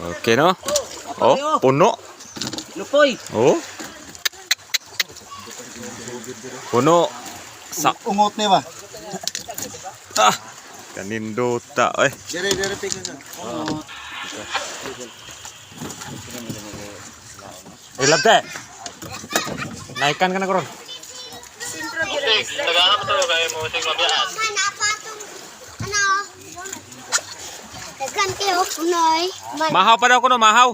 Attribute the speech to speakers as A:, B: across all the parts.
A: Okay no? Oh, puno.
B: Lupoy.
A: Oh. Puno. Sak.
B: Ungot niya ba?
A: Ah. Kanindota. Eh.
B: Dire pikin sa.
A: Ilabte. Naikan ka na karon.
C: Tagahan mo to kay mo sing mabiyaan.
D: Dagan kayo, punoy.
A: Mahaw pa daw ko no, mahaw.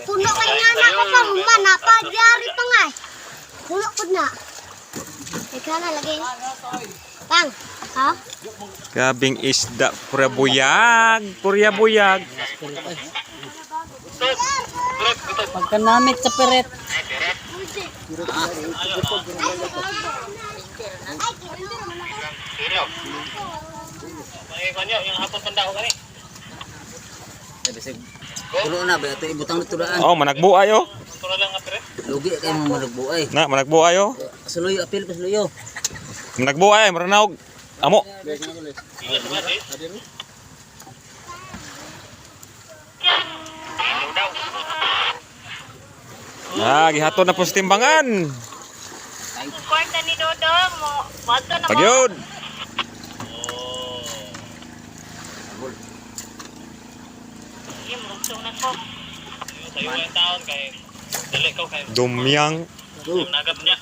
D: Puno kayo nga na ko pa, humana pa, diari pa nga. Puno ko na. Ikaw na lagi. Pang, ha?
A: Gabing isda, purya buyag. Purya buyag.
B: Pagkanamit sa peret.
C: Sino? May kanyo yung hapon pandao kani.
B: Puno na ba ito ibutang naturaan.
A: Oh, managbu ayo.
C: Turo lang nga pre.
B: Lugi kay mo managbuay.
A: Na, managbu ayo.
B: Suluyo apil ko suluyo.
A: Managbu ay, maranaog. Amo.
C: Ilas ba di?
A: Ah, gihaton na po sa timbangan.
D: Kwarta ni Dodong mo. Wato na mo.
A: Pagyod.
D: Yung lugsong na ko.
C: Sayo yung taon kay dali ko kay
A: Dumyang.
C: yung nagap niya.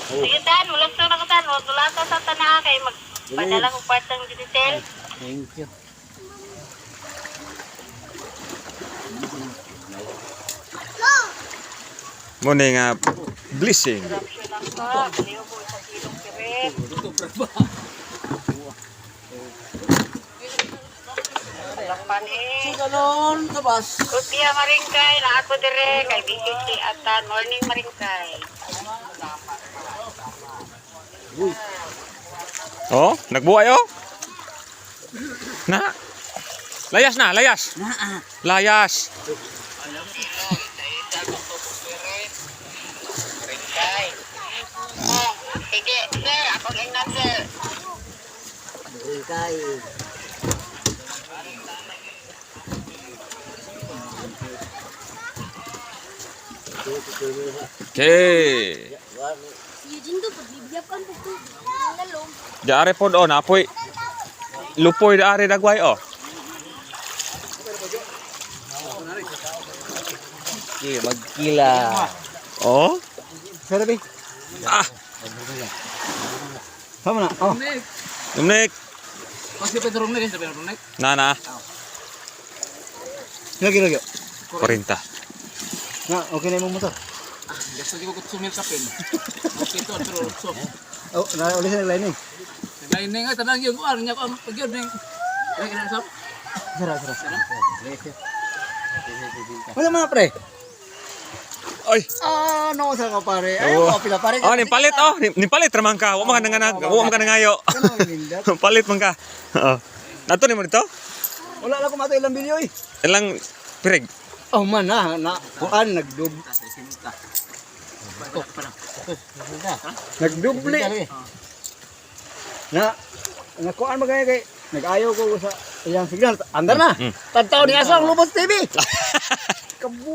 D: Sige tan, lugsong na ko tan. Wala ka sa tanaka kay magpadala ko kwartang digital.
B: Thank you.
A: Muna nga blessing.
B: Ganon tabas.
D: Kutia maringkay, lahat po dire, kay BKT Atan, morning maringkay.
A: Oh, nagbuhay oh. Na. Layas na, layas.
B: Naa.
A: Layas.
D: Sige, sir, ako ingnan sir.
B: Kay.
A: Okay.
D: Eugene to, pagbibiyapkan po ito. Lalong.
A: Diare po doon, apoy. Lupoy daare dagway oh.
B: Okay, magkila.
A: Oh.
B: Sarabi.
A: Ah,
B: Sama na. Oh.
A: Dominic.
B: Kasi Pedro Nek sa Pedro Nek.
A: Na.
B: Lagi.
A: 40.
B: Na, okay na mo motor.
E: Gusto ko sumil kapin. Okay to, pero so.
B: Oh, na ulit sa line ni.
E: Lain nga tanang yun, ano nya ko pagyod ning. Lagi na sa.
B: Sara. Wala mga pre.
A: Oy.
B: Ah, no sa ka pare. Ay,
A: Oh.
B: mo pila pare.
A: Nipalit oh, nipalit ramang ka. Wa man ka nangayo. Palit man ka. Oo. Nato ni mo dito?
B: Wala lang ko mato ilang video eh.
A: Ilang pirig.
B: Oh man na kuan nagdub. Nagdubli. Na kuan magay kay nagayo ko sa iyang signal. Andar na. Tantaw ni Asang Lubos TV. Kabu